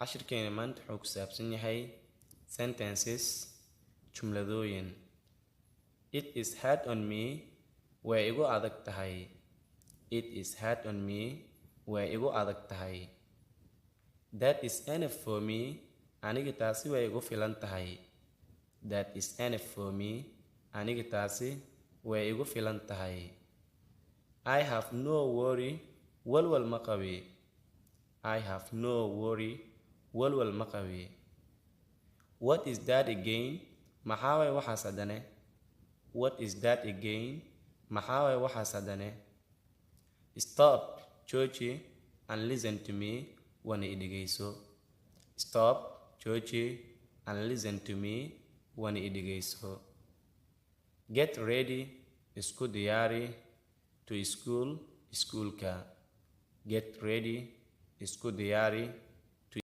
cashirkeena maanta wuxuu ku saabsan yahay sentences jumladooyin. It is hard on me way igu adag tahay. It is hard on me way igu adag tahay. That is enough for me aniga taasi way igu filan tahay. That is enough for me aniga taasi way igu filan tahay. I have no worry walwal ma qabi. I have no worry walwal ma qabi. What is that again? Maxaa way waxaas hadane? What is that again? Maxaa way waxaas hadane? Stop, jooji, and listen to me wana i dhegeyso. Stop, jooji, and listen to me wana i dhegeyso. Get ready, isku diyaari, to school, iskuulka. Get ready, isku diyaari,